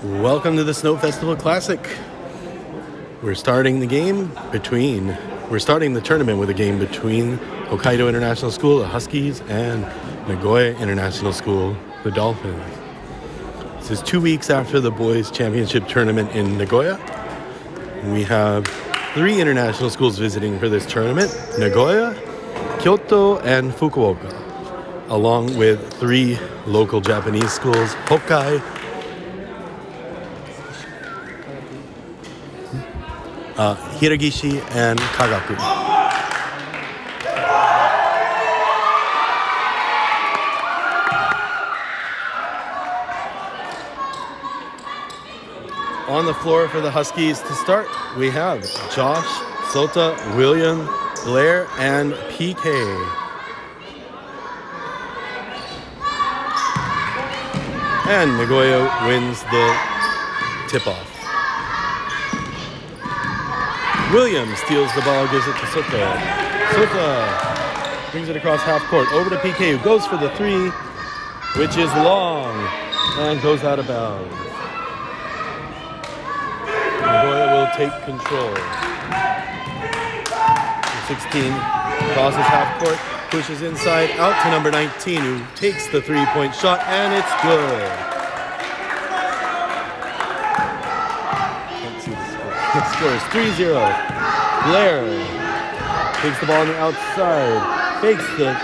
Welcome to the Snow Festival Classic. We're starting the tournament with a game between Hokkaido International School, the Huskies, and Nagoya International School, the Dolphins. This is 2 weeks after the boys' championship tournament in Nagoya. We have 3 international schools visiting for this tournament: Nagoya, Kyoto, and Fukuoka, along with 3 local Japanese schools: Hokkaido, Hiragishi, and Kagaku. On the floor for the Huskies to start, we have Josh, Sota, William, Blair, and PK. And Nagoya wins the tip-off. Williams steals the ball, gives it to Sota. Sota brings it across half court, over to PK, who goes for the 3, which is long, and goes out of bounds. Nagoya will take control. 16 crosses half court, pushes inside, out to number 19, who takes the 3-point shot, and it's good. The score is 3-0. Blair takes the ball on the outside, fakes the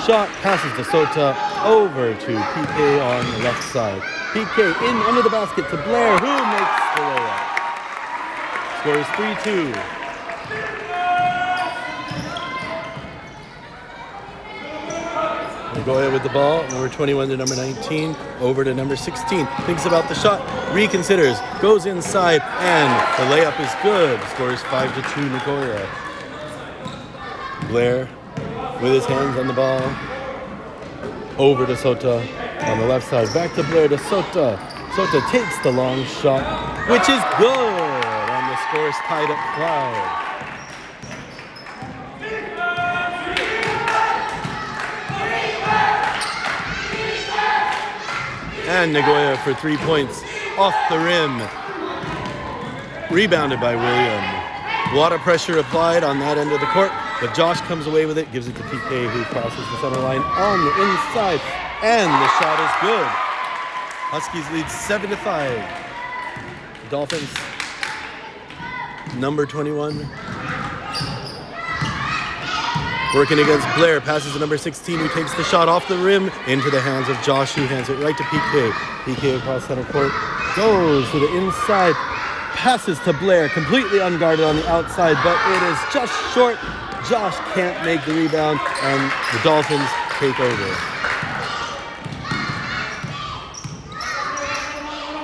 shot, passes to Sota, over to PK on the left side. PK in under the basket to Blair, who makes the layup. Score is 3-2. Nagoya with the ball, number 21 to number 19, over to number 16. Thinks about the shot, reconsiders, goes inside, and the layup is good. Score is 5-2 Nagoya. Blair with his hands on the ball, over to Sota on the left side. Back to Blair to Sota. Sota takes the long shot, which is good, and the score is tied at 5. And Nagoya for 3 points off the rim. Rebounded by William. A lot of pressure applied on that end of the court, but Josh comes away with it, gives it to PK, who crosses the center line on the inside, and the shot is good. Huskies lead 7-5. Dolphins, number 21. Working against Blair, passes to number 16, who takes the shot off the rim into the hands of Josh, who hands it right to PK. PK across center court, goes to the inside, passes to Blair, completely unguarded on the outside, but it is just short. Josh can't make the rebound, and the Dolphins take over.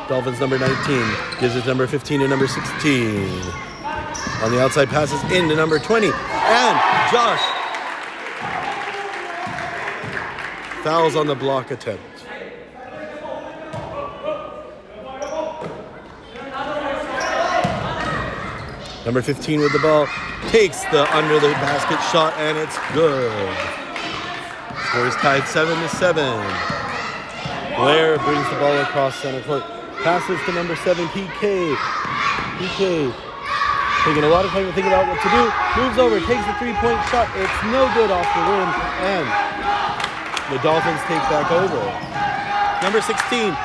Dolphins number 19 gives it to number 15 and number 16. On the outside, passes into number 20, and Josh fouls on the block attempt. Number 15 with the ball, takes the under the basket shot, and it's good. Score is tied 7-7. Blair brings the ball across center court, passes to number 7, PK. PK taking a lot of time to think about what to do, moves over, takes the 3-point shot. It's no good off the rim, and the Dolphins take back over. Number 16,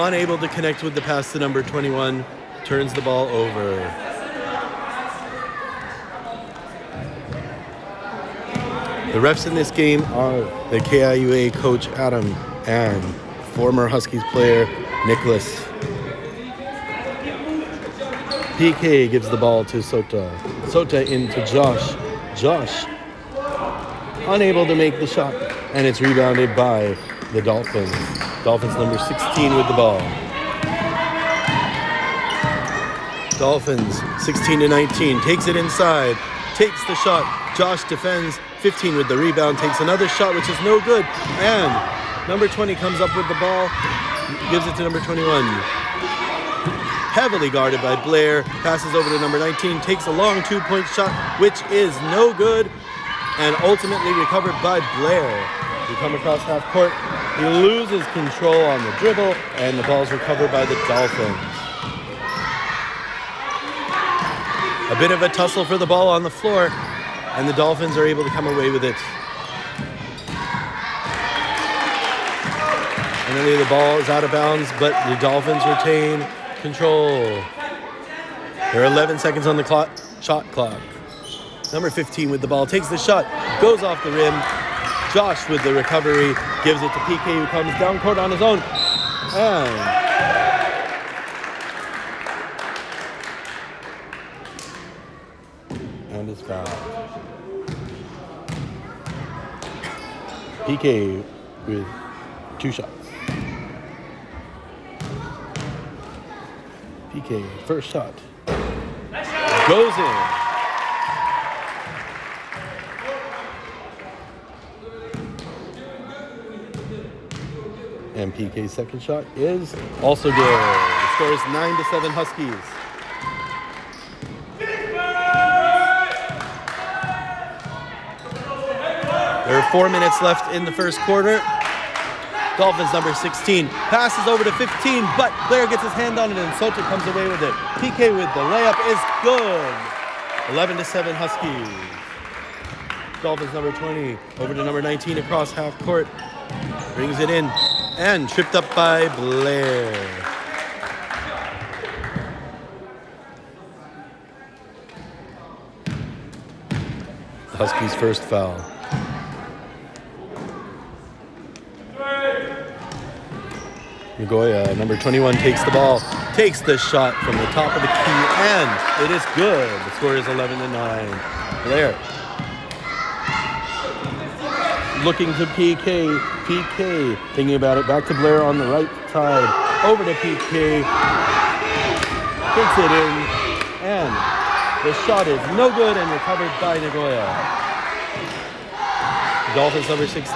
unable to connect with the pass to number 21, turns the ball over. The refs in this game are the KIUA coach Adam and former Huskies player Nicholas. PK gives the ball to Sota. Sota into Josh. Josh unable to make the shot, and it's rebounded by the Dolphins. Dolphins number 16 with the ball. Dolphins 16-19, takes it inside, takes the shot. Josh defends, 15 with the rebound, takes another shot, which is no good, and number 20 comes up with the ball, gives it to number 21. Heavily guarded by Blair, passes over to number 19, takes a long 2-point shot, which is no good, and ultimately recovered by Blair. We come across half court. He loses control on the dribble, and the ball's recovered by the Dolphins. A bit of a tussle for the ball on the floor, and the Dolphins are able to come away with it. And then the ball is out of bounds, but the Dolphins retain control. There are 11 seconds on the shot clock. Number 15 with the ball, takes the shot, goes off the rim. Josh with the recovery, gives it to PK, who comes down court on his own. And is fouled. PK with 2 shots. PK, first shot. Goes in. And PK's second shot is also good. The score is 9-7 Huskies. There are 4 minutes left in the first quarter. Dolphins number 16 passes over to 15, but Blair gets his hand on it and Sota comes away with it. PK with the layup is good. 11-7 Huskies. Dolphins number 20 over to number 19 across half court. Brings it in and tripped up by Blair. The Huskies' first foul. Nagoya, number 21, takes the ball, takes the shot from the top of the key, and it is good. The score is 11-9. Blair looking to PK. PK thinking about it. Back to Blair on the right side. Over to PK. Takes it in, and the shot is no good and recovered by Nagoya. Dolphins number 16.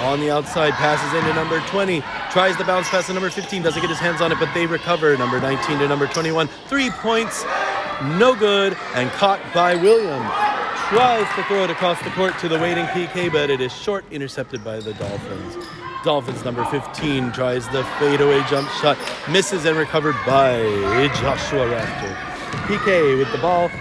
On the outside, passes into number 20. Tries to bounce pass to number 15. Doesn't get his hands on it, but they recover. Number 19 to number 21. 3 points. No good. And caught by William. Tries to throw it across the court to the waiting PK, but it is short. Intercepted by the Dolphins. Dolphins number 15 tries the fadeaway jump shot. Misses and recovered by Joshua Rafter. PK with the ball.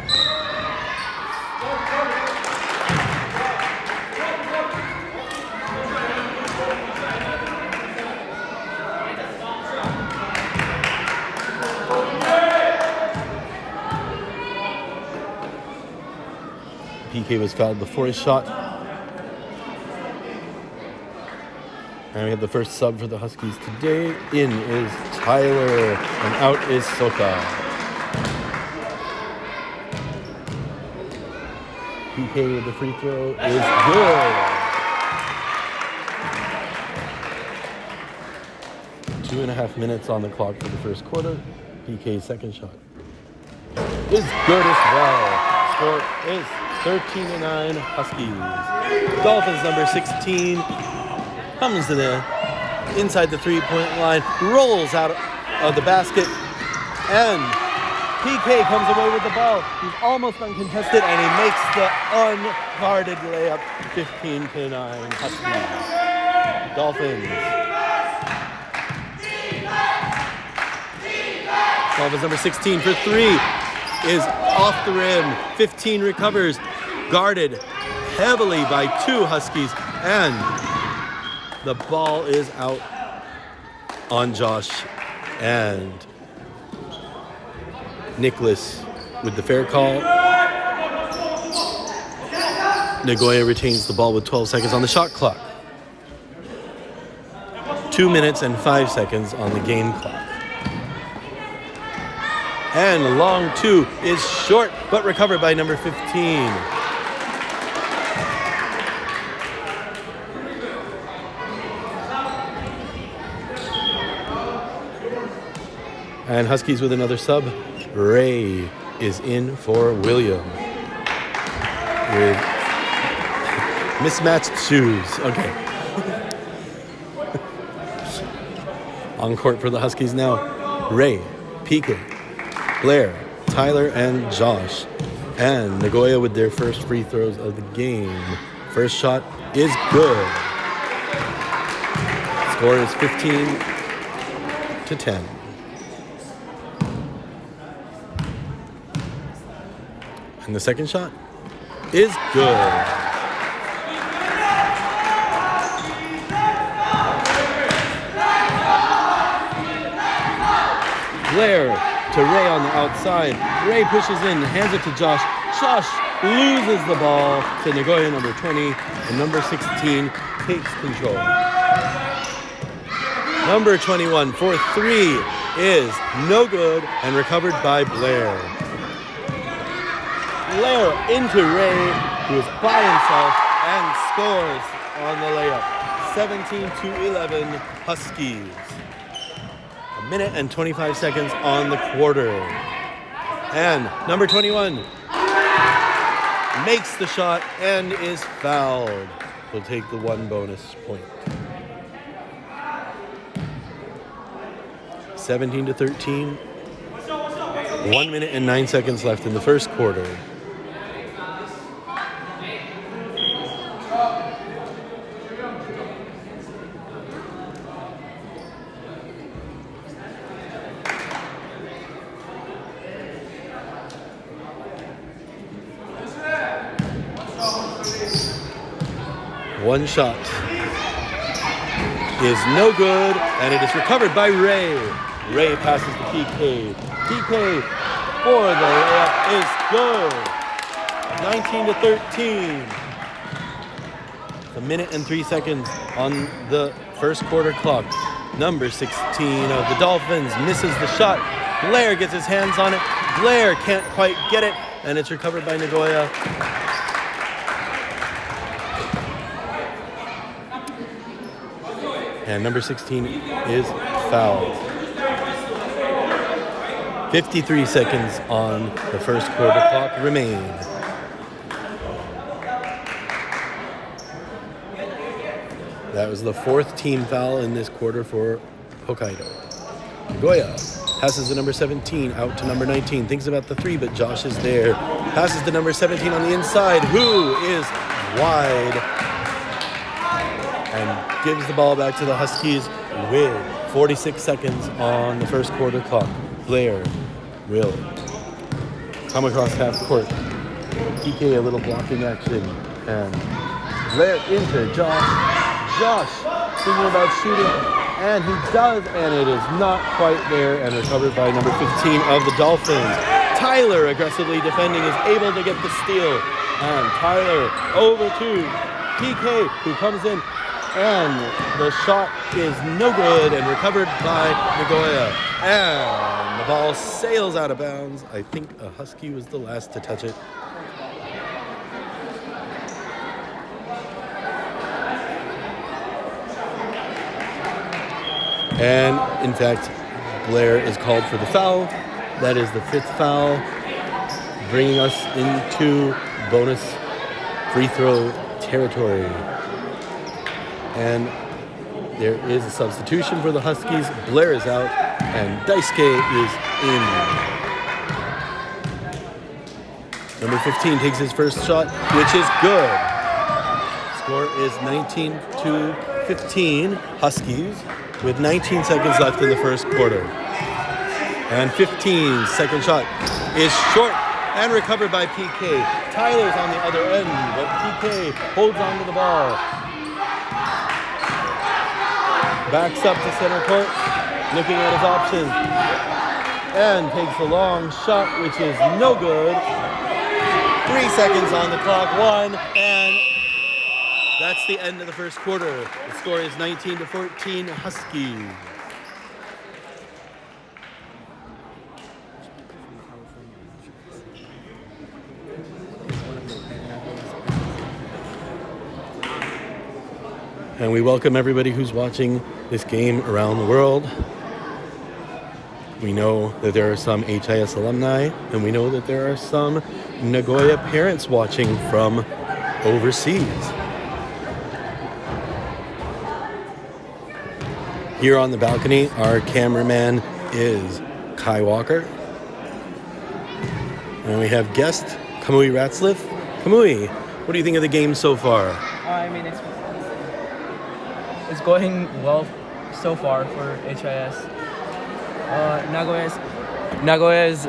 PK was fouled before his shot. And we have the first sub for the Huskies today. In is Tyler, and out is Sota. PK with the free throw is good. 2.5 minutes on the clock for the first quarter. PK's second shot is good as well. Score is 13-9 Huskies. Dolphins number 16 comes to the inside the three-point line, rolls out of the basket, and PK comes away with the ball. He's almost uncontested, and he makes the unguarded layup. 15-9 Huskies. Dolphins. Dolphins number 16 for 3 is off the rim. 15 recovers, guarded heavily by 2 Huskies, and the ball is out on Josh, and Nicholas with the fair call. Nagoya retains the ball with 12 seconds on the shot clock. 2 minutes and 5 seconds on the game clock. And long 2 is short, but recovered by number 15. And Huskies with another sub. Ray is in for William with mismatched shoes. Okay. On court for the Huskies now. Ray, PK, Blair, Tyler, and Josh. And Nagoya with their first free throws of the game. First shot is good. Score is 15-10. And the second shot is good. Blair to Ray on the outside. Ray pushes in, hands it to Josh. Josh loses the ball to Nagoya number 20, and number 16 takes control. Number 21 for three is no good and recovered by Blair. Blair into Ray, who is by himself and scores on the layup. 17-11 Huskies. A minute and 25 seconds on the quarter. And number 21 makes the shot and is fouled. He'll take the one bonus point. 17-13. 1 minute and 9 seconds left in the first quarter. One shot is no good, and it is recovered by Ray. Ray passes to PK. PK for the layup is good. 19-13. A minute and 3 seconds on the first quarter clock. Number 16 of the Dolphins misses the shot. Blair gets his hands on it. Blair can't quite get it, and it's recovered by Nagoya. And number 16 is fouled. 53 seconds on the first quarter clock remain. That was the fourth team foul in this quarter for Hokkaido. Nagoya passes to number 17, out to number 19. Thinks about the three, but Josh is there. Passes to number 17 on the inside, who is wide. And gives the ball back to the Huskies with 46 seconds on the first quarter clock. Blair will come across half court. PK a little blocking action. And Blair into Josh. Josh thinking about shooting. And he does, and it is not quite there, and recovered by number 15 of the Dolphins. Tyler, aggressively defending, is able to get the steal. And Tyler over to PK, who comes in. And the shot is no good and recovered by Nagoya. And the ball sails out of bounds. I think a Husky was the last to touch it. And in fact, Blair is called for the foul. That is the fifth foul, bringing us into bonus free throw territory. And there is a substitution for the Huskies. Blair is out, and Daisuke is in. Number 15 takes his first shot, which is good. Score is 19-15 Huskies, with 19 seconds left in the first quarter. And 15, second shot is short and recovered by PK. Tyler's on the other end, but PK holds on to the ball. Backs up to center court, looking at his options, and takes a long shot, which is no good. 3 seconds on the clock, one, and that's the end of the first quarter. The score is 19-14 Huskies. And we welcome everybody who's watching this game around the world. We know that there are some HIS alumni, and we know that there are some Nagoya parents watching from overseas. Here on the balcony, our cameraman is Kai Walker. And we have guest Kamui Ratzliff. Kamui, what do you think of the game so far? I mean, it's It's going well so far for HIS. Nagoya's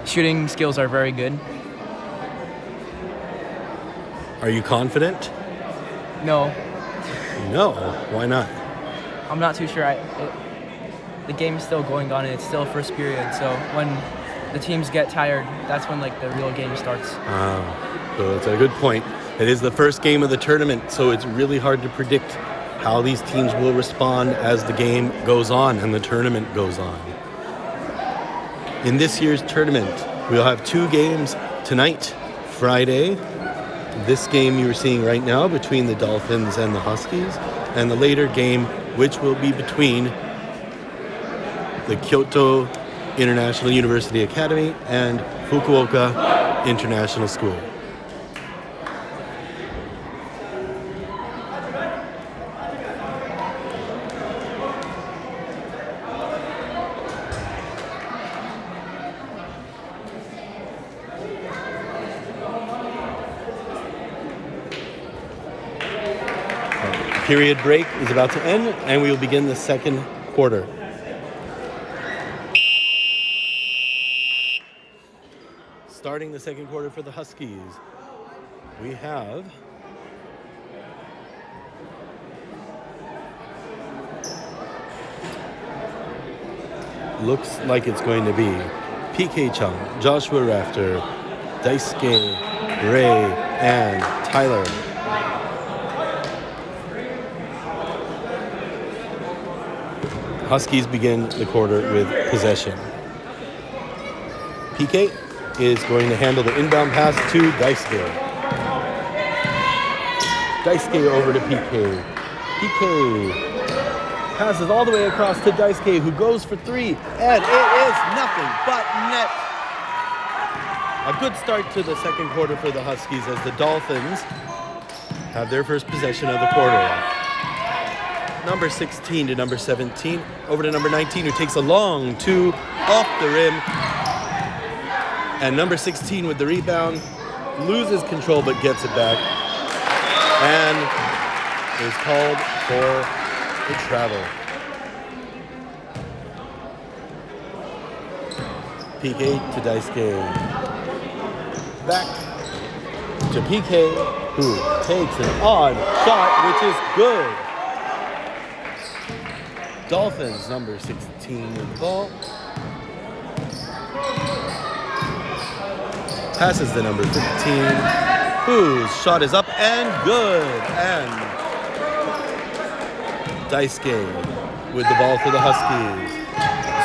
shooting skills are very good. Are you confident? No, No. Why not? I'm not too sure. The game is still going on and it's still first period. So when the teams get tired, that's when like the real game starts. So that's a good point. It is the first game of the tournament, so it's really hard to predict how these teams will respond as the game goes on and the tournament goes on. In this year's tournament, we'll have 2 games tonight, Friday. This game you are seeing right now between the Dolphins and the Huskies, and the later game, which will be between the Kyoto International University Academy and Fukuoka International School. Period break is about to end, and we will begin the second quarter. Starting the second quarter for the Huskies, we have looks like it's going to be PK Chung, Joshua Rafter, Daisuke, Ray, and Tyler. Huskies begin the quarter with possession. PK is going to handle the inbound pass to Daisuke. Daisuke over to PK. PK passes all the way across to Daisuke, who goes for 3, and it is nothing but net. A good start to the second quarter for the Huskies as the Dolphins have their first possession of the quarter. Number 16 to number 17, over to number 19, who takes a long 2 off the rim. And number 16 with the rebound, loses control but gets it back. And is called for the travel. PK to Daisuke. Back to PK, who takes an odd shot, which is good. Dolphins, number 16 with the ball. Passes to number 15, whose shot is up and good. And Daisuke with the ball for the Huskies.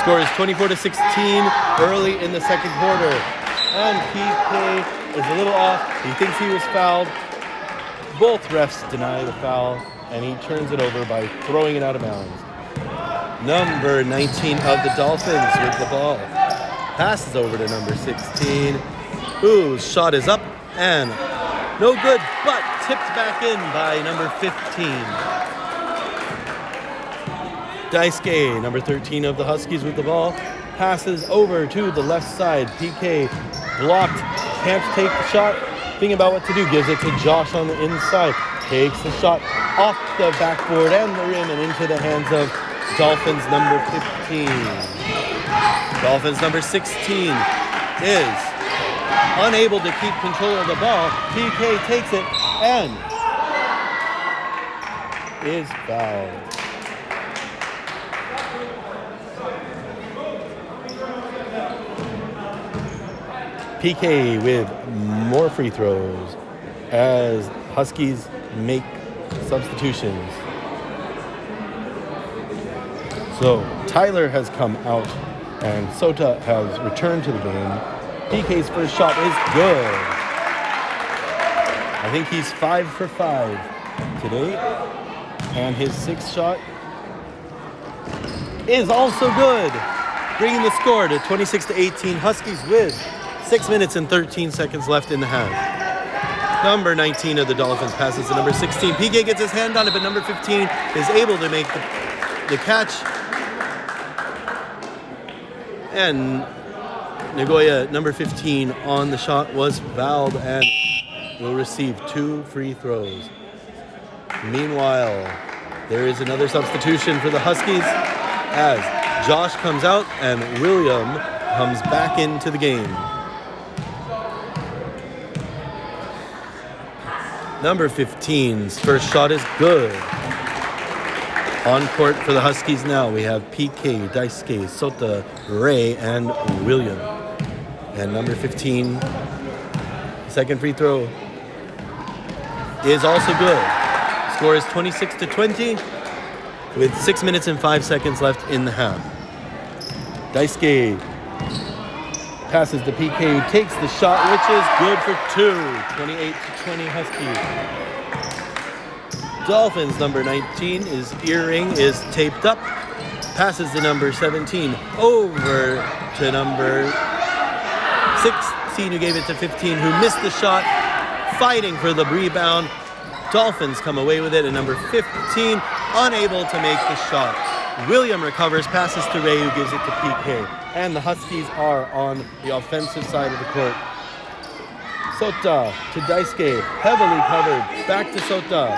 Score is 24-16 early in the second quarter. And PK is a little off. He thinks he was fouled. Both refs deny the foul, and he turns it over by throwing it out of bounds. Number 19 of the Dolphins with the ball. Passes over to number 16, whose shot is up and no good, but tipped back in by number 15. Daisuke, number 13 of the Huskies with the ball, passes over to the left side. PK blocked, can't take the shot, thinking about what to do, gives it to Josh on the inside, takes the shot off the backboard and the rim and into the hands of Dolphins number 15. Dolphins number 16 is unable to keep control of the ball. PK takes it and is fouled. PK with more free throws as Huskies make substitutions. So Tyler has come out and Sota has returned to the game. PK's first shot is good. I think he's 5 for 5 today. And his 6th shot is also good, bringing the score to 26-18. Huskies with 6 minutes and 13 seconds left in the half. Number 19 of the Dolphins passes to number 16. PK gets his hand on it, but number 15 is able to make the catch. And Nagoya, number 15, on the shot was fouled and will receive 2 free throws. Meanwhile, There is another substitution for the Huskies as Josh comes out and William comes back into the game. Number 15's first shot is good. On court for the Huskies now, we have PK, Daisuke, Sota, Ray, and William. And number 15, second free throw is also good. Score is 26-20 with 6 minutes and 5 seconds left in the half. Daisuke passes to PK, who takes the shot, which is good for 2. 28-20 Huskies. Dolphins number 19, his earring is taped up. Passes to number 17 over to number 16, who gave it to 15, who missed the shot. Fighting for the rebound. Dolphins come away with it, and number 15 unable to make the shot. William recovers, passes to Ray, who gives it to PK. And the Huskies are on the offensive side of the court. Sota to Daisuke, heavily covered, back to Sota.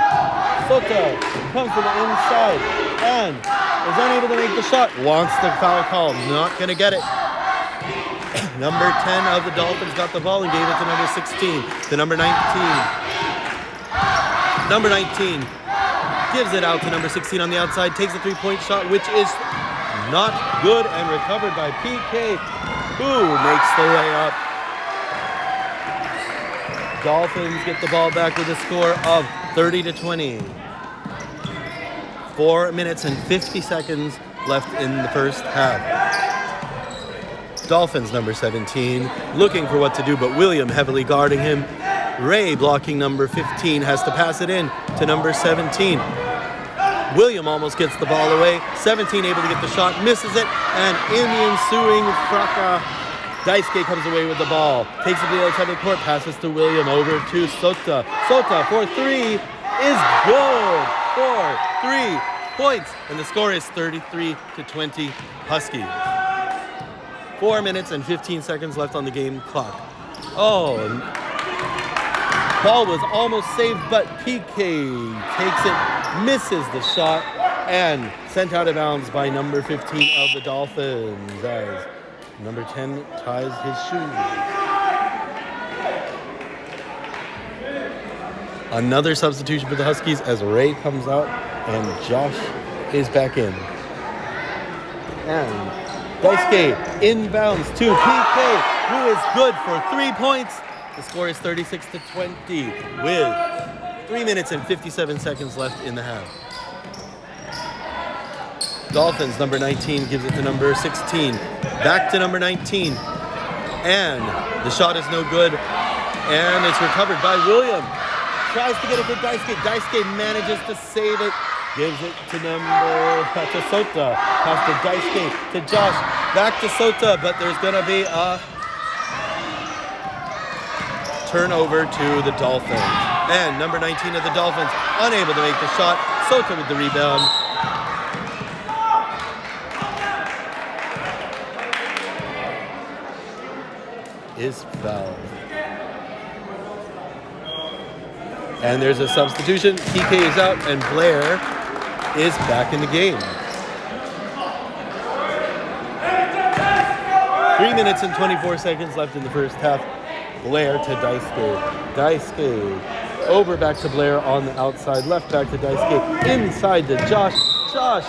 Sota comes to the inside and is unable to make the shot. Wants the foul call, not gonna get it. Number 10 of the Dolphins got the ball and gave it to number 16. To number 19. Number 19 gives it out to number 16 on the outside, takes a three-point shot, which is not good, and recovered by PK, who makes the layup. Dolphins get the ball back with a score of 30-20. 4 minutes and 50 seconds left in the first half. Dolphins number 17 looking for what to do, but William heavily guarding him. Ray blocking number 15, has to pass it in to number 17. William almost gets the ball away. 17 able to get the shot, misses it, and in the ensuing fracas, Daisuke comes away with the ball. Takes it to the outside of the court, passes to William over to Sota. Sota for 3 is good for 3 points. And the score is 33-20 Huskies. 4 minutes and 15 seconds left on the game clock. Oh, ball was almost saved, but PK takes it, misses the shot, and sent out of bounds by number 15 of the Dolphins as number 10 ties his shoes. Another substitution for the Huskies as Ray comes out and Josh is back in. And Daisuke inbounds to PK, who is good for 3 points. The score is 36-20 with 3 minutes and 57 seconds left in the half. Dolphins, number 19, gives it to number 16. Back to number 19. And the shot is no good. And it's recovered by William. Tries to get it to Daisuke. Daisuke manages to save it. Gives it to Sota. Pass to Daisuke, to Josh. Back to Sota, but there's going to be a turnover to the Dolphins. And number 19 of the Dolphins, unable to make the shot. Sota with the rebound. Is fouled. And there's a substitution. PK is out and Blair is back in the game. 3 minutes and 24 seconds left in the first half. Blair to Daisuke. Daisuke over back to Blair on the outside. Left back to Daisuke. Inside to Josh. Josh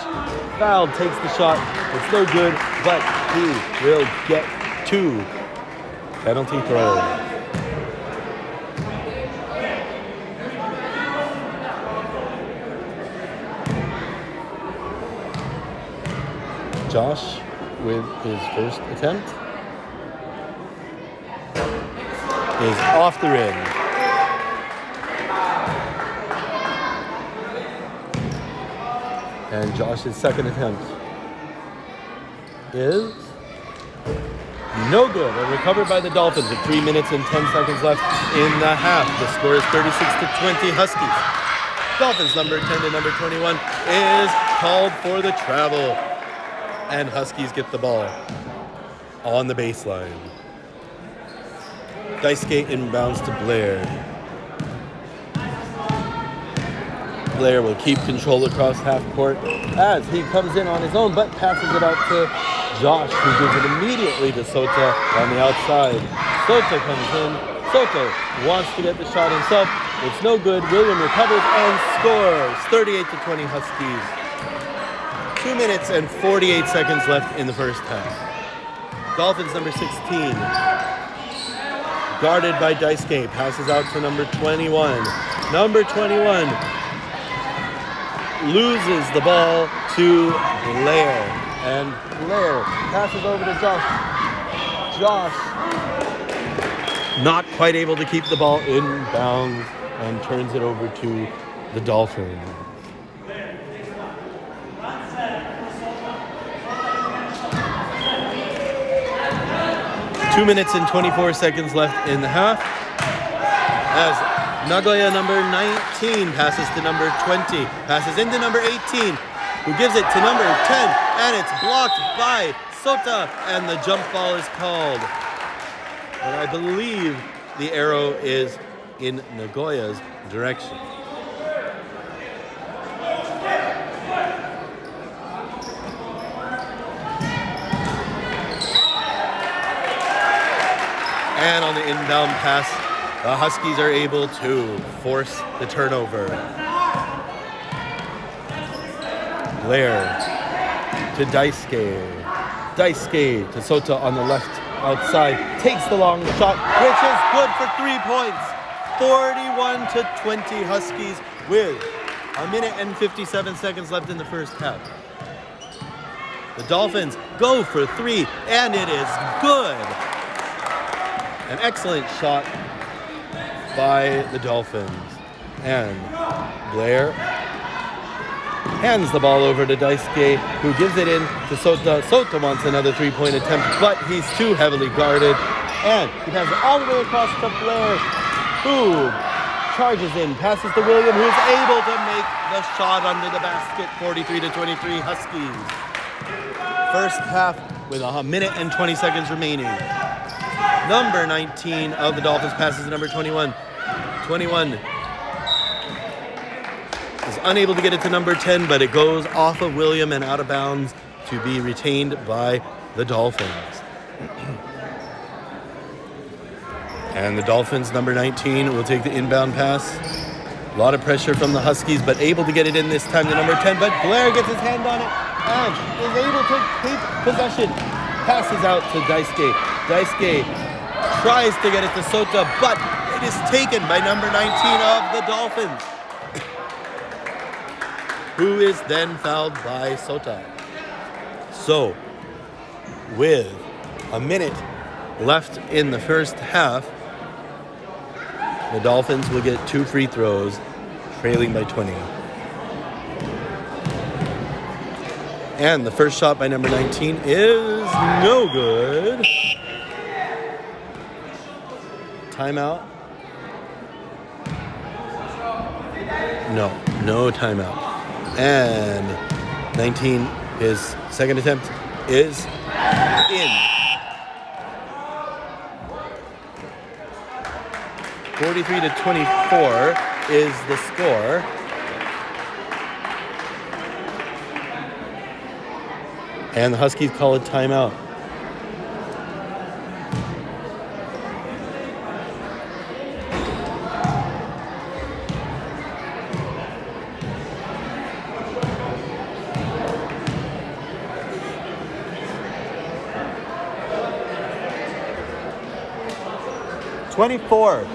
fouled, takes the shot. It's no good, but he will get 2 penalty throw. Josh with his first attempt is off the rim. And Josh's second attempt is no good. And recovered by the Dolphins with 3 minutes and 10 seconds left in the half. The score is 36-20 Huskies. Dolphins number 10 to number 21 is called for the travel. And Huskies get the ball on the baseline. Daisuke inbounds to Blair. Blair will keep control across half court as he comes in on his own, but passes it out to Josh, who gives it immediately to Sota on the outside. Sota comes in. Sota wants to get the shot himself. It's no good. William recovers and scores. 38-20 Huskies. 2 minutes and 48 seconds left in the first half. Dolphins number 16. Guarded by Daisuke. Passes out to number 21. Number 21 loses the ball to Blair. And Blair passes over to Josh. Josh not quite able to keep the ball in bounds and turns it over to the Dolphins. Two minutes and 24 seconds left in the half as Nagoya number 19 passes to number 20, passes into number 18, who gives it to number 10, and it's blocked by Sota, and the jump ball is called. But I believe the arrow is in Nagoya's direction. And on the inbound pass, the Huskies are able to force the turnover. Blair to Daisuke. Daisuke to Sota on the left outside. Takes the long shot, which is good for 3 points. 41-20 Huskies with a minute and 57 seconds left in the first half. The Dolphins go for 3, and it is good. An excellent shot by the Dolphins. And Blair hands the ball over to Daisuke, who gives it in to Sota. Sota wants another 3-point attempt, but he's too heavily guarded. And he passes all the way across to Blair, who charges in, passes to William, who's able to make the shot under the basket. 43-23 Huskies. First half with a minute and 20 seconds remaining. Number 19 of the Dolphins passes to number 21. 21 is unable to get it to number 10, but it goes off of William and out of bounds to be retained by the Dolphins. And the Dolphins, number 19, will take the inbound pass. A lot of pressure from the Huskies, but able to get it in this time to number 10. But Blair gets his hand on it and is able to keep possession. Passes out to Daisuke. Daisuke tries to get it to Sota, but it is taken by number 19 of the Dolphins, who is then fouled by Sota. So, with a minute left in the first half, the Dolphins will get 2 free throws, trailing by 20. And the first shot by number 19 is no good. Timeout? No timeout. And 19, his second attempt is in. 43-24 is the score. And the Huskies call a timeout. '24.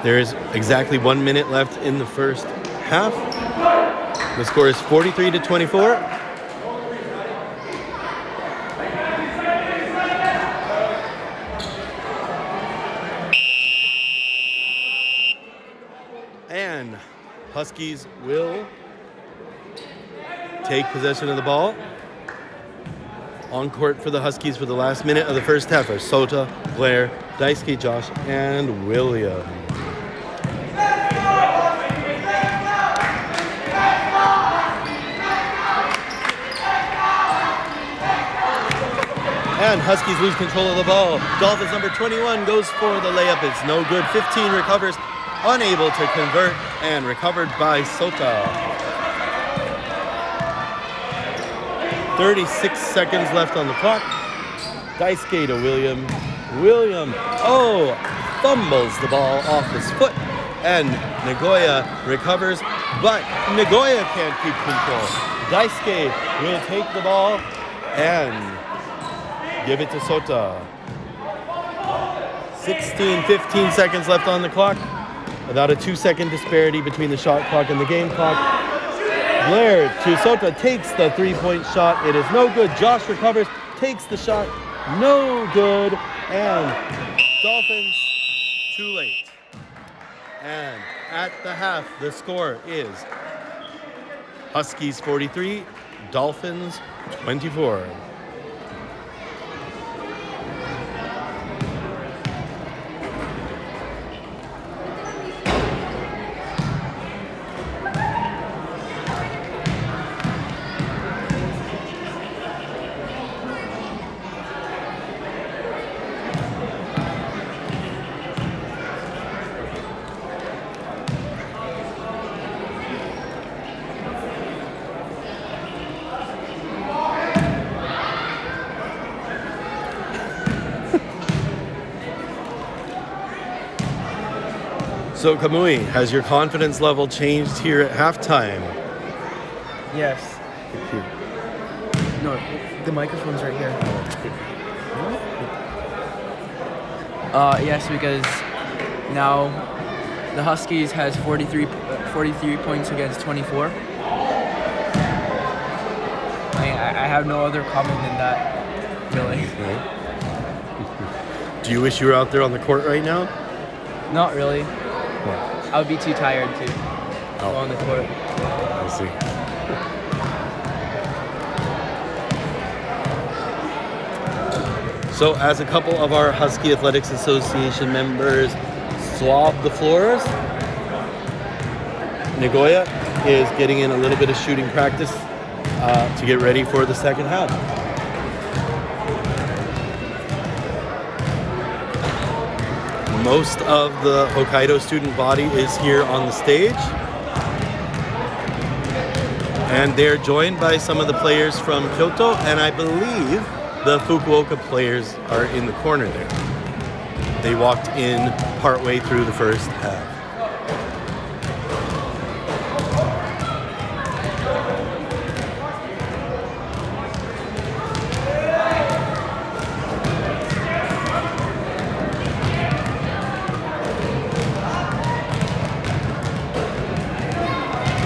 There is exactly 1 minute left in the first half. The score is 43-24. And Huskies will take possession of the ball. On court for the Huskies for the last minute of the first half are Sota, Blair, Daisuke, Josh, and William. And Huskies lose control of the ball. Dolphins number 21 goes for the layup. It's no good. 15 recovers, unable to convert, and recovered by Sota. 36 seconds left on the clock. Daisuke to William. William, fumbles the ball off his foot. And Nagoya recovers, but Nagoya can't keep control. Daisuke will take the ball and give it to Sota. 15 seconds left on the clock. About a 2-second disparity between the shot clock and the game clock. Blair to Sota, takes the three-point shot. It is no good. Josh recovers, takes the shot. No good. And Dolphins, too late. And at the half, the score is Huskies 43, Dolphins 24. So Kamui, has your confidence level changed here at halftime? Yes. No, the microphone's right here. Yes, because now the Huskies has 43 points against 24. I have no other comment than that, really. Do you wish you were out there on the court right now? Not really. What? I would be too tired to go on the court. I see. So as a couple of our Husky Athletics Association members swab the floors, Nagoya is getting in a little bit of shooting practice to get ready for the second half. Most of the Hokkaido student body is here on the stage. And they're joined by some of the players from Kyoto, and I believe the Fukuoka players are in the corner there. They walked in partway through the first half.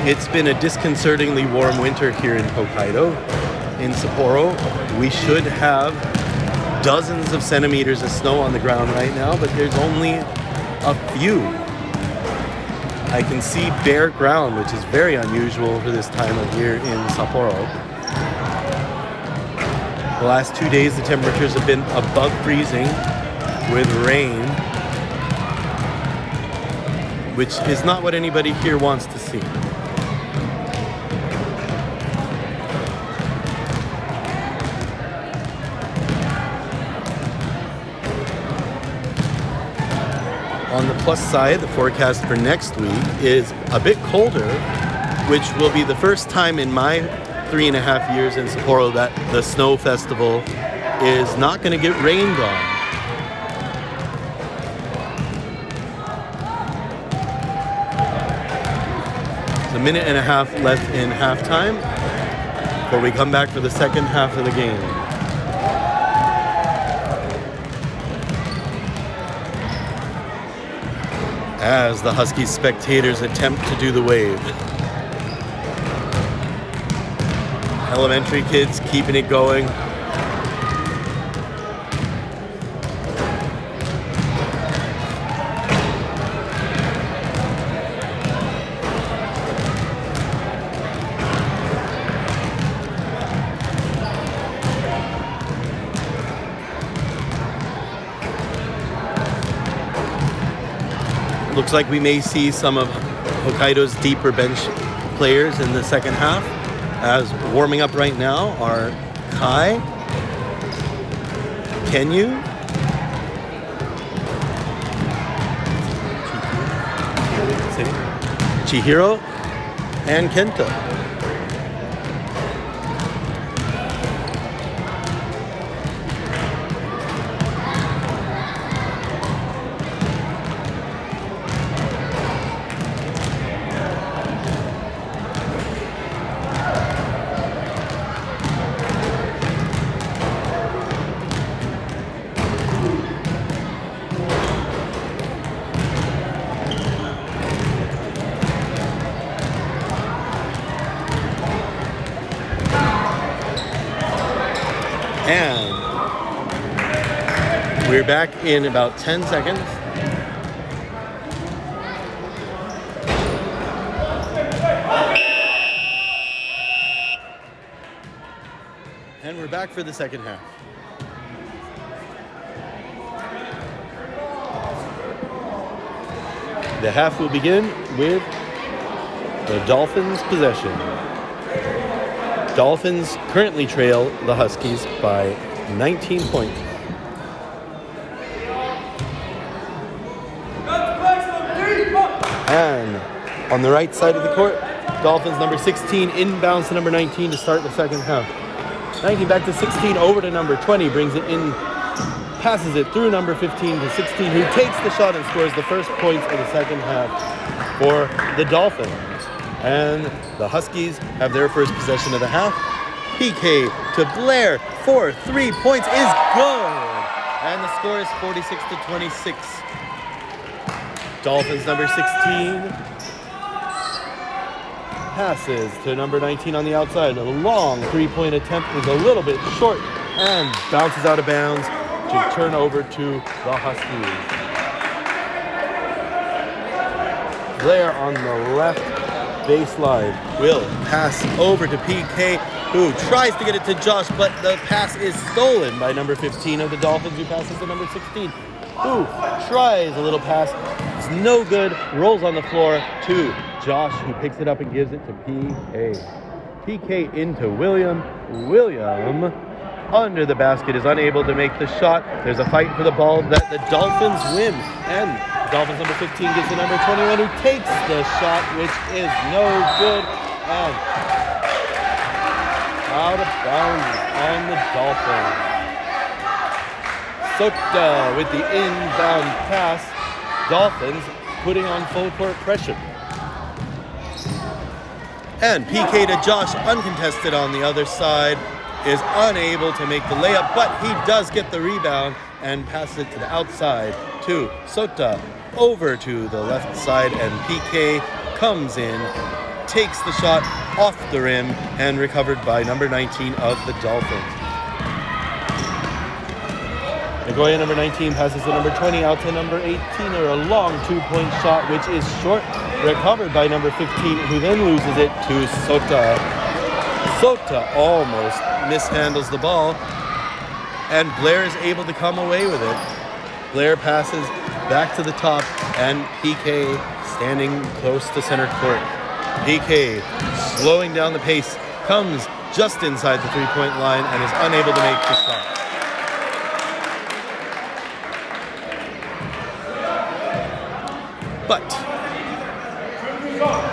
It's been a disconcertingly warm winter here in Hokkaido. In Sapporo, we should have dozens of centimeters of snow on the ground right now, but there's only a few. I can see bare ground, which is very unusual for this time of year in Sapporo. The last 2 days, the temperatures have been above freezing with rain, which is not what anybody here wants to see. On the plus side, the forecast for next week is a bit colder, which will be the first time in my 3.5 years in Sapporo that the snow festival is not going to get rained on. It's a minute and a half left in halftime before we come back for the second half of the game. As the Huskies spectators attempt to do the wave. Elementary kids keeping it going. Looks like we may see some of Hokkaido's deeper bench players in the second half. As warming up right now are Kai, Kenyu, Chihiro, and Kenta. And we're back in about 10 seconds. And we're back for the second half. The half will begin with the Dolphins' possession. Dolphins currently trail the Huskies by 19 points. And on the right side of the court, Dolphins number 16 inbounds to number 19 to start the second half. 19 back to 16, over to number 20, brings it in, passes it through number 15 to 16, who takes the shot and scores the first points of the second half for the Dolphins. And the Huskies have their first possession of the half. PK to Blair for 3 points is good. And the score is 46-26. Dolphins number 16 passes to number 19 on the outside. A long three-point attempt is a little bit short and bounces out of bounds to turn over to the Huskies. Blair on the left baseline will pass over to PK, who tries to get it to Josh, but the pass is stolen by number 15 of the Dolphins, who passes to number 16, who tries a little pass. It's no good, rolls on the floor to Josh, who picks it up and gives it to PK. PK into William. William under the basket is unable to make the shot. There's a fight for the ball that the Dolphins win, and Dolphins number 15 gives to number 21, who takes the shot, which is no good, and out of bounds on the Dolphins. Sota with the inbound pass. Dolphins putting on full court pressure. And PK to Josh, uncontested on the other side, is unable to make the layup, but he does get the rebound and passes it to the outside to Sota, over to the left side, and PK comes in, takes the shot off the rim, and recovered by number 19 of the Dolphins. Nagoya number 19 passes to number 20, out to number 18, or a long two-point shot, which is short, recovered by number 15, who then loses it to Sota. Sota almost mishandles the ball, and Blair is able to come away with it. Blair passes back to the top, and PK standing close to center court. PK slowing down the pace, comes just inside the three-point line and is unable to make the shot. But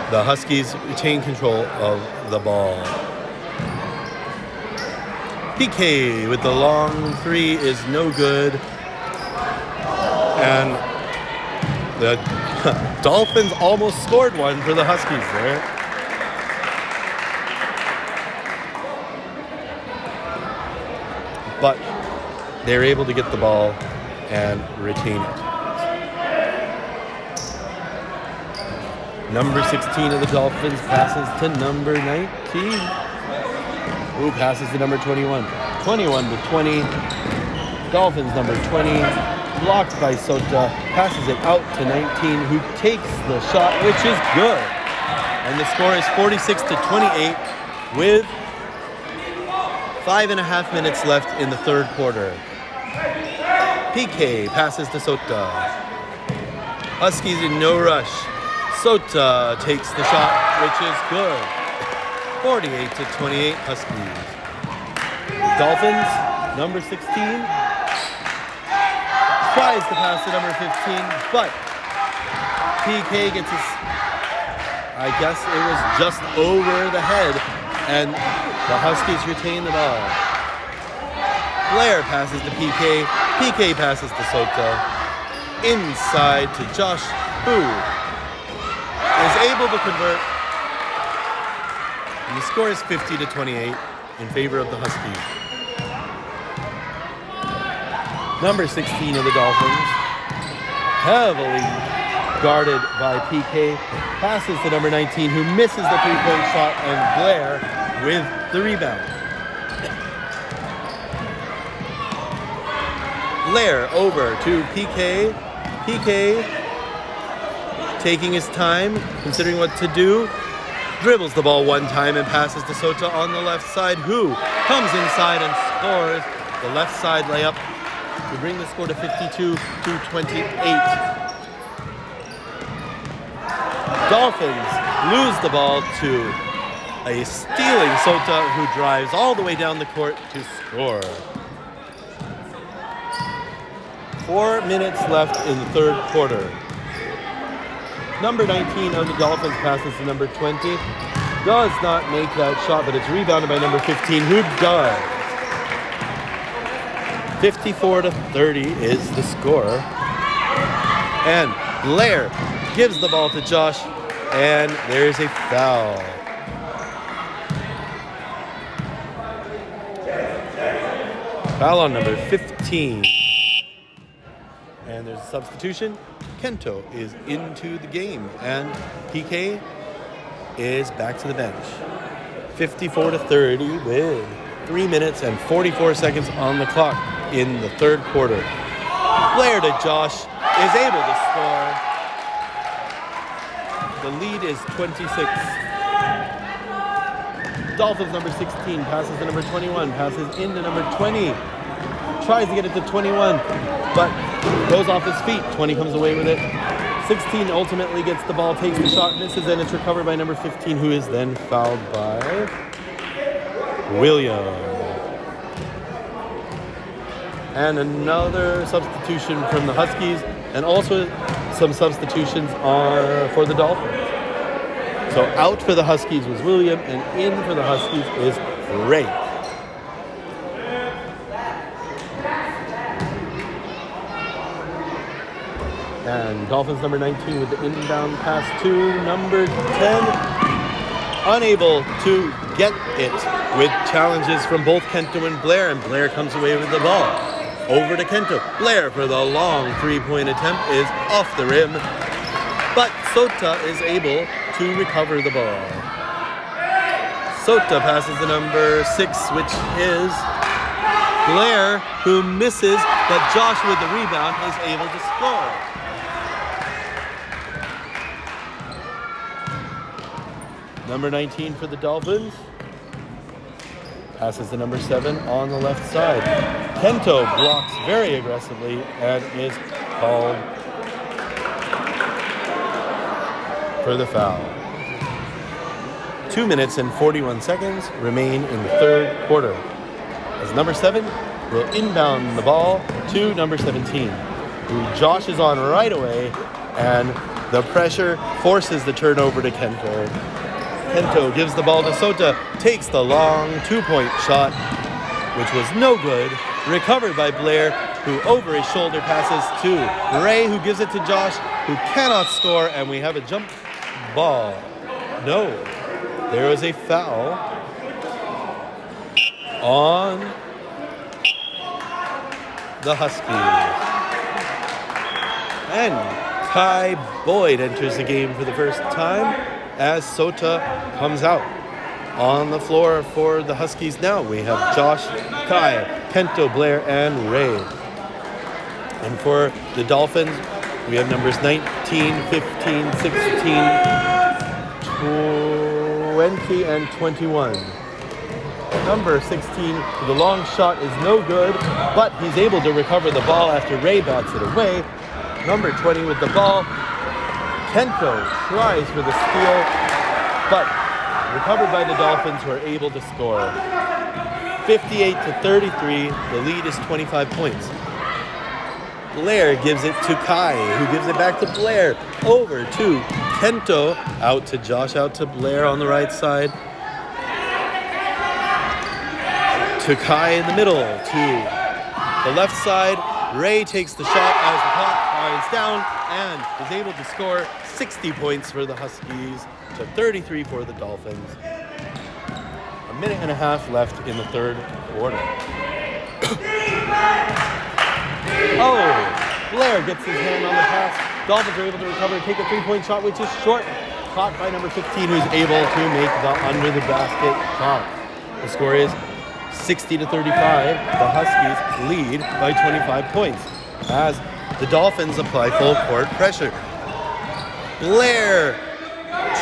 the Huskies retain control of the ball. PK with the long three is no good. And the Dolphins almost scored one for the Huskies there. But they're able to get the ball and retain it. Number 16 of the Dolphins passes to number 19. Who passes to number 21. 21 to 20. Dolphins number 20. Blocked by Sota. Passes it out to 19, who takes the shot, which is good. And the score is 46-28 with 5.5 minutes left in the third quarter. PK passes to Sota. Huskies in no rush. Sota takes the shot, which is good. 48-28 Huskies. The Dolphins, number 16, tries to pass to number 15, but PK gets his, I guess it was just over the head, and the Huskies retain the ball. Blair passes to PK. PK passes to Sota. Inside to Josh, who is able to convert. And the score is 50-28 in favor of the Huskies. Number 16 of the Dolphins, heavily guarded by PK, passes to number 19, who misses the three-point shot, and Blair with the rebound. Blair over to PK. PK taking his time, considering what to do, dribbles the ball one time and passes to Sota on the left side, who comes inside and scores the left side layup to bring the score to 52-28. Dolphins lose the ball to a stealing Sota, who drives all the way down the court to score. 4 minutes left in the third quarter. Number 19 of the Dolphins passes to number 20. Does not make that shot, but it's rebounded by number 15, who does. 54-30 is the score. And Blair gives the ball to Josh, and there's a foul. Foul on number 15. And there's a substitution. Kento is into the game, and PK is back to the bench. 54-30 with 3 minutes and 44 seconds on the clock in the third quarter. Blair to Josh is able to score. The lead is 26. Dolphins number 16 passes to number 21, passes into number 20. Tries to get it to 21, but goes off his feet. 20 comes away with it. 16 ultimately gets the ball, takes the shot, misses, and it's recovered by number 15, who is then fouled by William. And another substitution from the Huskies, and also some substitutions are for the Dolphins. So out for the Huskies was William, and in for the Huskies is Ray. And Dolphins number 19 with the inbound pass to number 10. Unable to get it with challenges from both Kento and Blair comes away with the ball. Over to Kento. Blair for the long three-point attempt is off the rim, but Sota is able to recover the ball. Sota passes to number 6, which is Blair, who misses, but Josh with the rebound is able to score. Number 19 for the Dolphins passes to number 7 on the left side. Kento blocks very aggressively and is called for the foul. 2 minutes and 41 seconds remain in the third quarter, as number 7 will inbound the ball to number 17, who Josh is on right away, and the pressure forces the turnover to Kento. Kento gives the ball to Sota, takes the long two-point shot, which was no good. Recovered by Blair, who over his shoulder passes to Ray, who gives it to Josh, who cannot score, and we have a jump ball. No, there was a foul on the Huskies. And Kai Boyd enters the game for the first time, as Sota comes out. On the floor for the Huskies now, we have Josh, Kai, Kento, Blair, and Ray. And for the Dolphins, we have numbers 19, 15, 16, 20, and 21. Number 16, the long shot is no good, but he's able to recover the ball after Ray bats it away. Number 20 with the ball Kento tries for the steal, but recovered by the Dolphins, who are able to score. 58-33, the lead is 25 points. Blair gives it to Kai, who gives it back to Blair. Over to Kento, out to Josh, out to Blair on the right side. To Kai in the middle, to the left side. Ray takes the shot as the clock winds down and is able to score 60 points for the Huskies to 33 for the Dolphins. A minute and a half left in the third quarter. Oh, Blair gets his hand on the pass. Dolphins are able to recover and take a three-point shot, which is short. Caught by number 15, who's able to make the under-the-basket shot. The score is 60-35. The Huskies lead by 25 points as the Dolphins apply full court pressure. Blair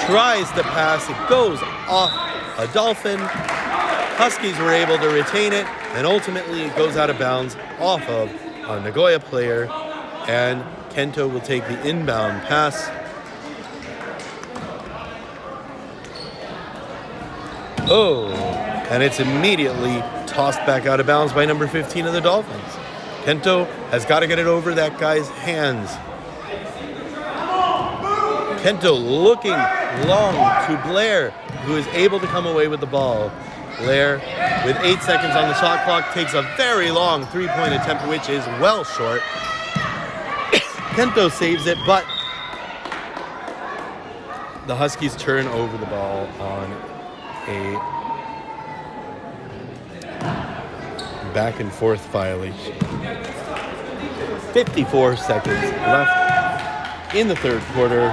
tries to pass. It goes off a Dolphin. Huskies were able to retain it, and ultimately it goes out of bounds off of a Nagoya player, and Kento will take the inbound pass. Oh, and it's immediately tossed back out of bounds by number 15 of the Dolphins. Kento has got to get it over that guy's hands. Kento looking long to Blair, who is able to come away with the ball. Blair, with 8 seconds on the shot clock, takes a very long three-point attempt, which is well short. Kento saves it, but the Huskies turn over the ball on a back and forth violation. 54 seconds left in the third quarter.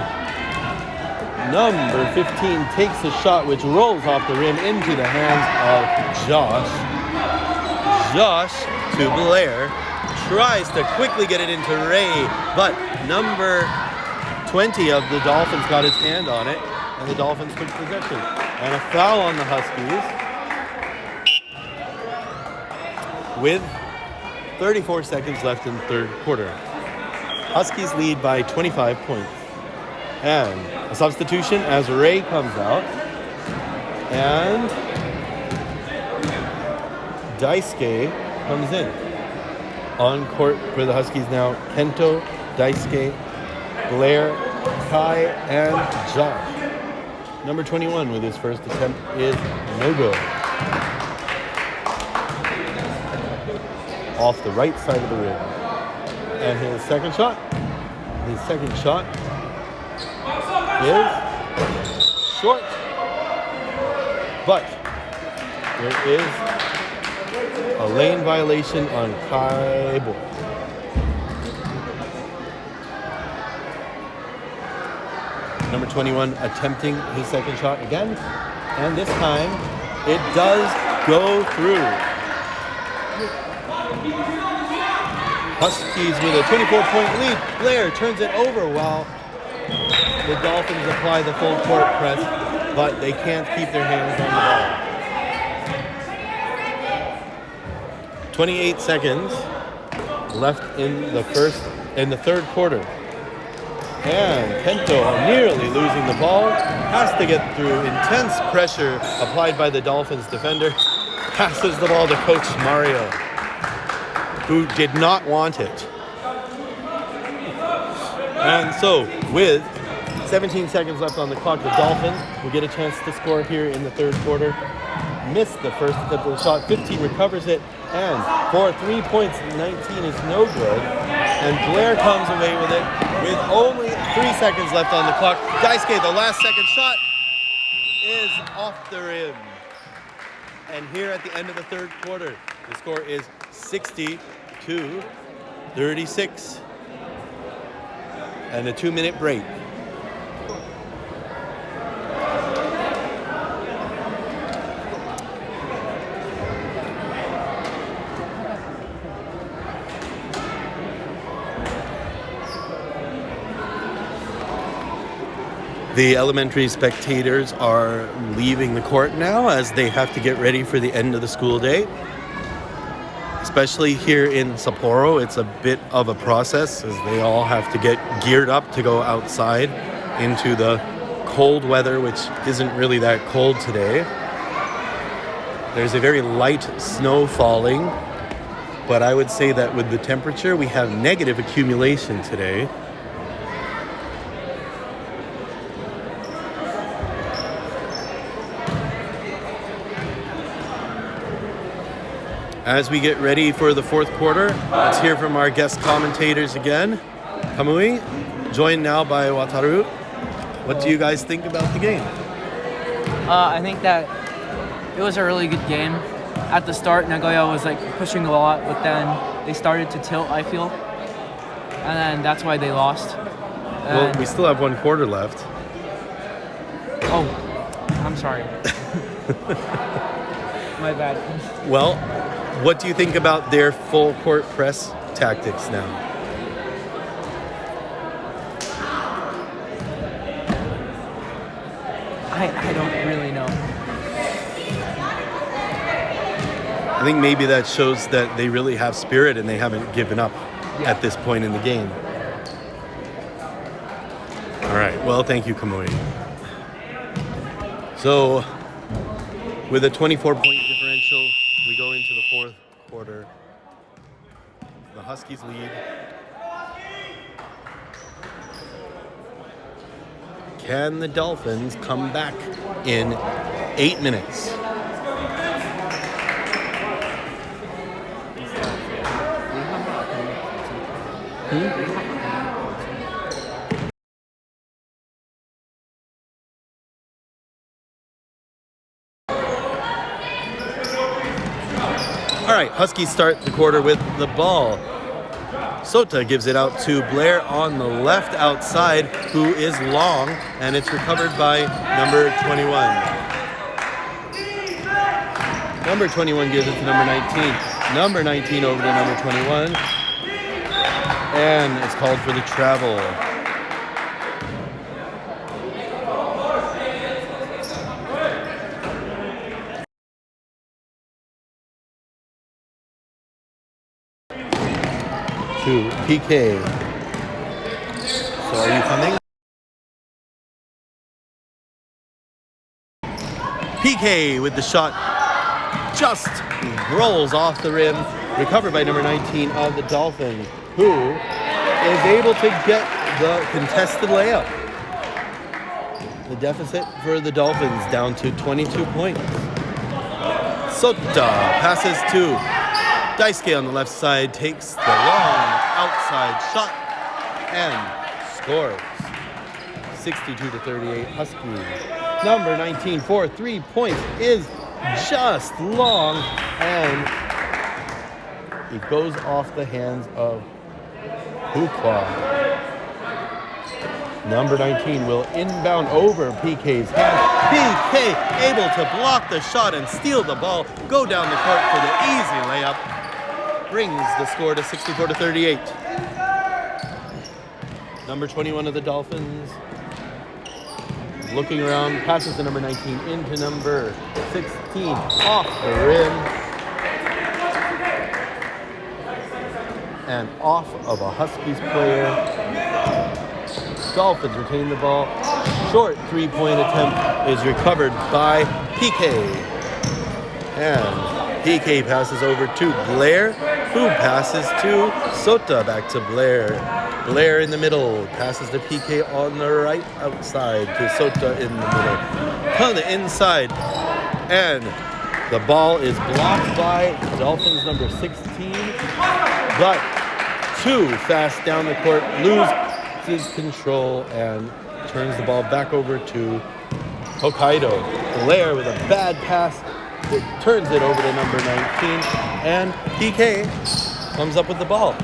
Number 15 takes a shot which rolls off the rim into the hands of Josh. Josh to Blair. Tries to quickly get it into Ray, but number 20 of the Dolphins got his hand on it, and the Dolphins took possession. And a foul on the Huskies. With 34 seconds left in the third quarter. Huskies lead by 25 points. And a substitution as Ray comes out. And Daisuke comes in. On court for the Huskies now, Kento, Daisuke, Blair, Kai, and Josh. Number 21 with his first attempt is no good. Off the right side of the rim. And his second shot is short. But there is a lane violation on Kai Boy. Number 21 attempting his second shot again. And this time it does go through. Huskies with a 24-point lead. Blair turns it over while the Dolphins apply the full court press, but they can't keep their hands on the ball. 28 seconds left in the third quarter. And Kento, nearly losing the ball, has to get through intense pressure applied by the Dolphins defender. Passes the ball to Coach Mario, who did not want it. And so, with 17 seconds left on the clock, the Dolphins will get a chance to score here in the third quarter. Missed the first attempt of the shot. 15 recovers it, and for 3 points, 19 is no good. And Blair comes away with it with only 3 seconds left on the clock. Daisuke, the last second shot, is off the rim. And here at the end of the third quarter, the score is 60-36. And a 2-minute break. The elementary spectators are leaving the court now as they have to get ready for the end of the school day. Especially here in Sapporo, it's a bit of a process as they all have to get geared up to go outside into the cold weather, which isn't really that cold today. There's a very light snow falling, but I would say that with the temperature, we have negative accumulation today. As we get ready for the fourth quarter, let's hear from our guest commentators again. Kamui, joined now by Wataru. What do you guys think about the game? I think that it was a really good game. At the start, Nagoya was like pushing a lot, but then they started to tilt, I feel. And then that's why they lost. Well, we still have one quarter left. Oh, I'm sorry. My bad. Well, what do you think about their full court press tactics now? I don't really know. I think maybe that shows that they really have spirit and they haven't given up at this point in the game. All right. Well, thank you, Kamui. So, with a 24-point differential, we go into the fourth quarter. The Huskies lead. Can the Dolphins come back in 8 minutes? All right, Huskies start the quarter with the ball. Sota gives it out to Blair on the left outside, who is long, and it's recovered by number 21. Number 21 gives it to number 19. Number 19 over to number 21. And it's called for the travel. To PK. So are you coming? PK with the shot just rolls off the rim, recovered by number 19 of the Dolphins, who is able to get the contested layup. The deficit for the Dolphins down to 22 points. Sota passes to Daisuke on the left side, takes the long outside shot and scores. 62-38 Huskies. Number 19 for 3 points is just long, and it goes off the hands of Hukwa. Number 19 will inbound over PK's hand. PK able to block the shot and steal the ball, go down the court for the easy layup. Brings the score to 64-38. Number 21 of the Dolphins looking around, passes to number 19 into number 16 off the rim and off of a Huskies player. Dolphins retain the ball. Short three-point attempt is recovered by PK. And PK passes over to Blair, who passes to Sota. Back to Blair. Blair in the middle. Passes to PK on the right outside to Sota in the middle. On the inside. And the ball is blocked by Dolphins number 16. But too fast down the court. Loses control and turns the ball back over to Hokkaido. Blair with a bad pass. It turns it over to number 19, and PK comes up with the ball.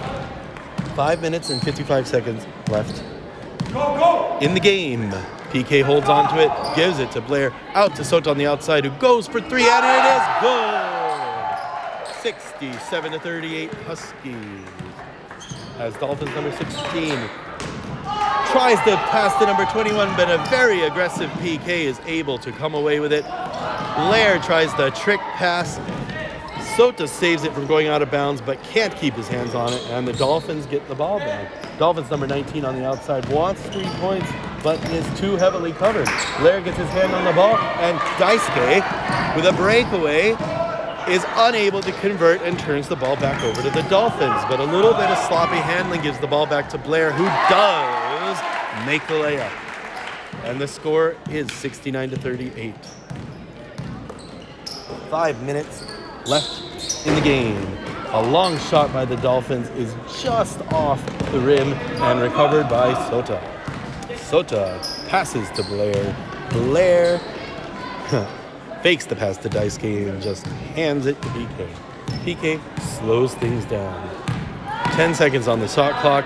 5 minutes and 55 seconds left in the game. PK holds on to it, gives it to Blair, out to Sota on the outside, who goes for three, and it is good! 67-38 Huskies. As Dolphins number 16 tries to pass to number 21, but a very aggressive PK is able to come away with it. Blair tries the trick pass. Sota saves it from going out of bounds, but can't keep his hands on it, and the Dolphins get the ball back. Dolphins number 19 on the outside wants 3 points, but is too heavily covered. Blair gets his hand on the ball, and Daisuke, with a breakaway, is unable to convert and turns the ball back over to the Dolphins. But a little bit of sloppy handling gives the ball back to Blair, who does make the layup. And the score is 69-38. 5 minutes left in the game. A long shot by the Dolphins is just off the rim and recovered by Sota. Sota passes to Blair. Blair fakes the pass to Daisuke and just hands it to PK. PK slows things down. 10 seconds on the shot clock.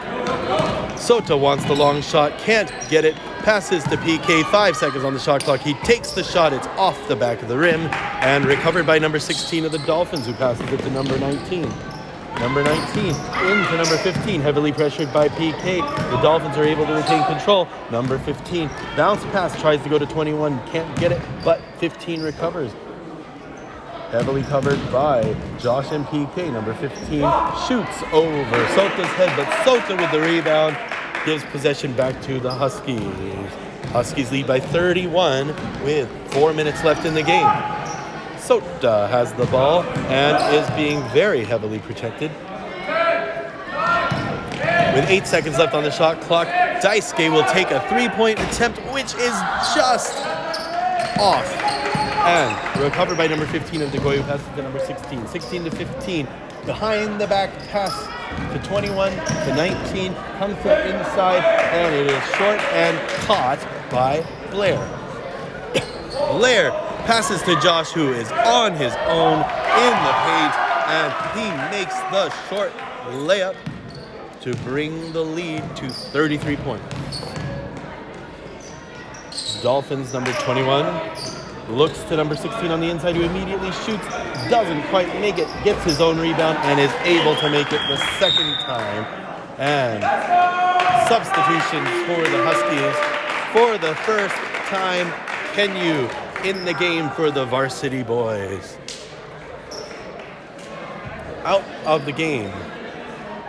Sota wants the long shot, can't get it. Passes to PK, 5 seconds on the shot clock. He takes the shot, it's off the back of the rim and recovered by number 16 of the Dolphins, who passes it to number 19. Number 19 into number 15, heavily pressured by PK. The Dolphins are able to retain control. Number 15, bounce pass, tries to go to 21, can't get it, but 15 recovers. Heavily covered by Josh and PK. Number 15 shoots over Sota's head, but Sota with the rebound gives possession back to the Huskies. Huskies lead by 31 with 4 minutes left in the game. Sota has the ball and is being very heavily protected. With 8 seconds left on the shot clock, Daisuke will take a three-point attempt, which is just off. And recovered by number 15 of Degoy, who passes to number 16. 16 to 15. Behind the back pass to 21 to 19. Comes to the inside, and it is short and caught by Blair. Blair passes to Josh, who is on his own in the paint, and he makes the short layup to bring the lead to 33 points. Dolphins number 21 looks to number 16 on the inside, who immediately shoots, doesn't quite make it, gets his own rebound, and is able to make it the second time. And substitutions for the Huskies. For the first time, Kenyu in the game for the varsity boys. Out of the game.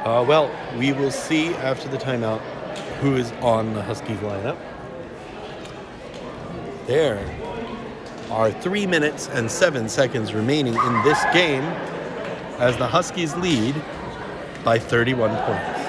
Well, we will see after the timeout who is on the Huskies lineup. There are 3 minutes and 7 seconds remaining in this game as the Huskies lead by 31 points.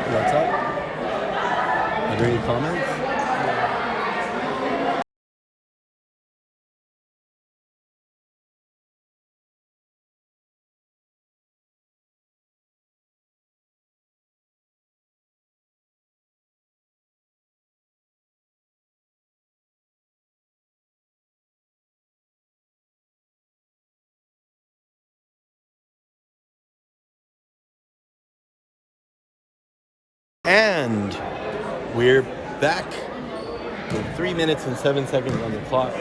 What's up? Are there any comments? And we're back with 3 minutes and 7 seconds on the clock.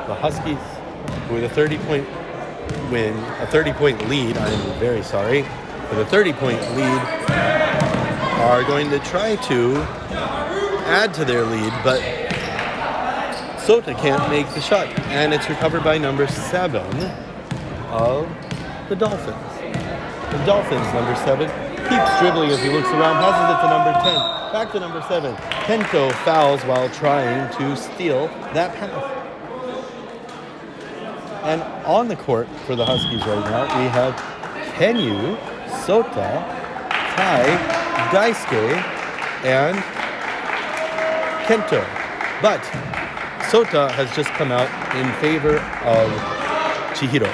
The Huskies, with a 30-point win, a 30-point lead, I'm very sorry, with a 30-point lead, are going to try to add to their lead, but Sota can't make the shot, and it's recovered by number 7 of the Dolphins. The Dolphins, number 7, keeps dribbling as he looks around, passes it to number 10, back to number 7. Kento fouls while trying to steal that pass. And on the court for the Huskies right now, we have Kenyu, Sota, Tai, Daisuke, and Kento. But Sota has just come out in favor of Chihiro.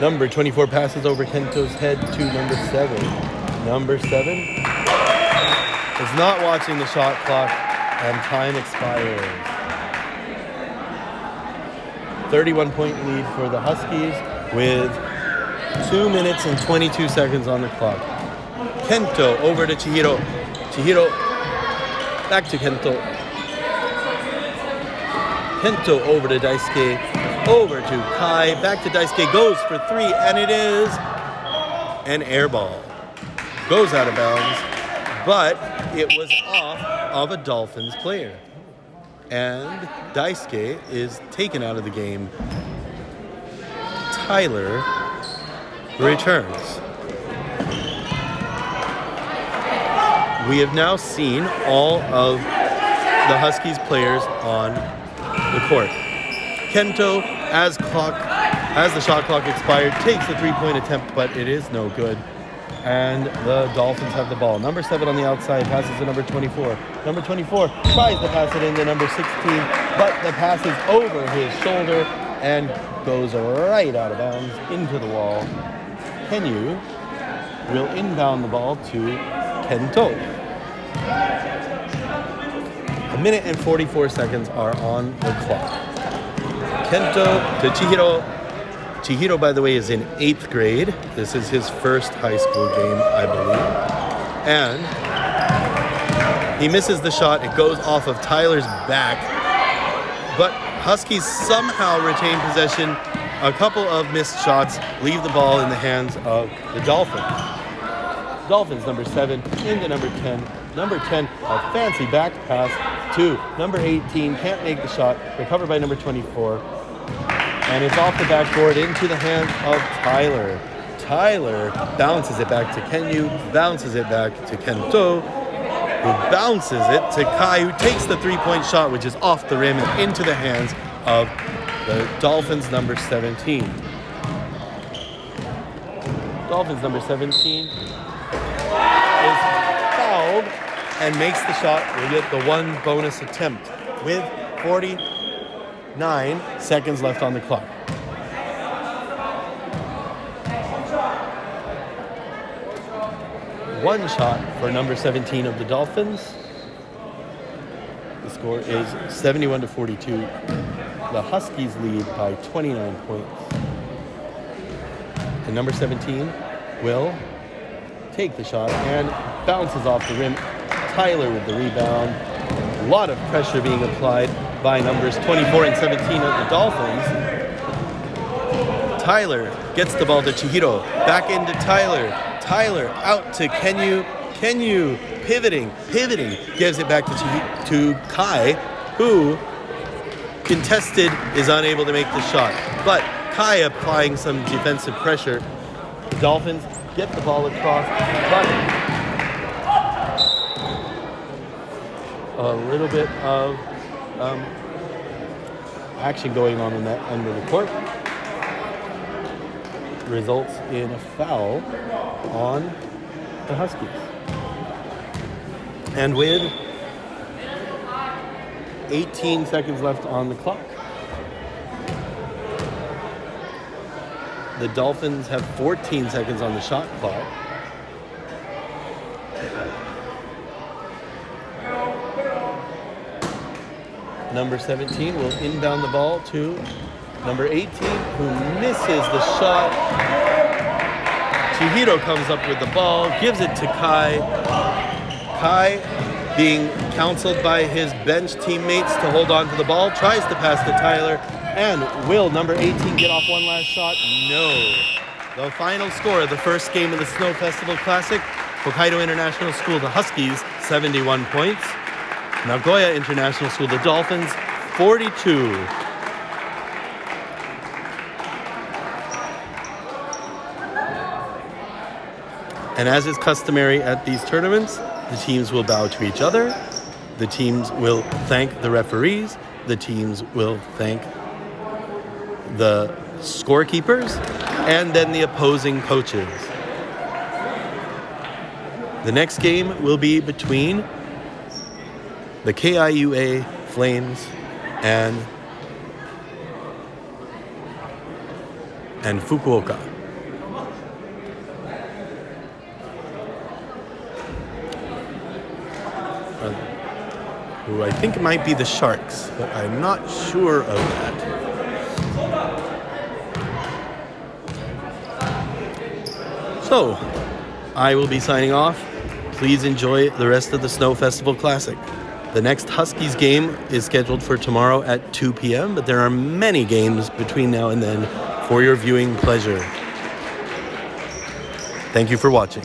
Number 24 passes over Kento's head to number 7. Number 7 is not watching the shot clock, and time expires. 31-point lead for the Huskies with 2 minutes and 22 seconds on the clock. Kento over to Chihiro. Chihiro back to Kento. Kento over to Daisuke. Over to Kai. Back to Daisuke. Goes for 3, and it is an air ball. Goes out of bounds, but it was off of a Dolphins player. And Daisuke is taken out of the game. Tyler returns. We have now seen all of the Huskies players on the court. Kento, as the shot clock expired, takes the 3-point attempt, but it is no good. And the Dolphins have the ball. Number 7 on the outside passes to number 24. Number 24 tries to pass it into number 16, but the pass is over his shoulder and goes right out of bounds into the wall. Kenyu will inbound the ball to Kento. A minute and 44 seconds are on the clock. Kento to Chihiro. Chihiro, by the way, is in 8th grade. This is his first high school game, I believe. And he misses the shot. It goes off of Tyler's back. But Huskies somehow retain possession. A couple of missed shots leave the ball in the hands of the Dolphins. Dolphins, number 7 into number 10. Number 10, a fancy back pass to number 18. Can't make the shot. Recovered by number 24. And it's off the backboard into the hands of Tyler. Tyler bounces it back to Kenyu, bounces it back to Kento, who bounces it to Kai, who takes the 3-point shot, which is off the rim and into the hands of the Dolphins, number 17. Dolphins, number 17, is fouled and makes the shot. We get the 1 bonus attempt with 49 seconds left on the clock. One shot for number 17 of the Dolphins. The score is 71-42. The Huskies lead by 29 points. And number 17 will take the shot and bounces off the rim. Tyler with the rebound. A lot of pressure being applied by numbers 24 and 17 of the Dolphins. Tyler gets the ball to Chihiro. Back into Tyler. Tyler out to Kenyu. Kenyu pivoting, gives it back to Kai, who contested, is unable to make the shot. But Kai applying some defensive pressure. The Dolphins get the ball across, but a little bit of action going on in that end of the court results in a foul on the Huskies. And with 18 seconds left on the clock, the Dolphins have 14 seconds on the shot clock. Number 17 will inbound the ball to number 18, who misses the shot. Chihiro comes up with the ball, gives it to Kai. Kai, being counseled by his bench teammates to hold on to the ball, tries to pass to Tyler. And will number 18 get off one last shot? No. The final score of the first game of the Snow Festival Classic, Hokkaido International School, the Huskies, 71 points. Nagoya International School, the Dolphins, 42. And as is customary at these tournaments, the teams will bow to each other. The teams will thank the referees. The teams will thank the scorekeepers, and then the opposing coaches. The next game will be between the KIUA Flames and Fukuoka. Who I think might be the Sharks, but I'm not sure of that. So, I will be signing off. Please enjoy the rest of the Snow Festival Classic. The next Huskies game is scheduled for tomorrow at 2 p.m., but there are many games between now and then for your viewing pleasure. Thank you for watching.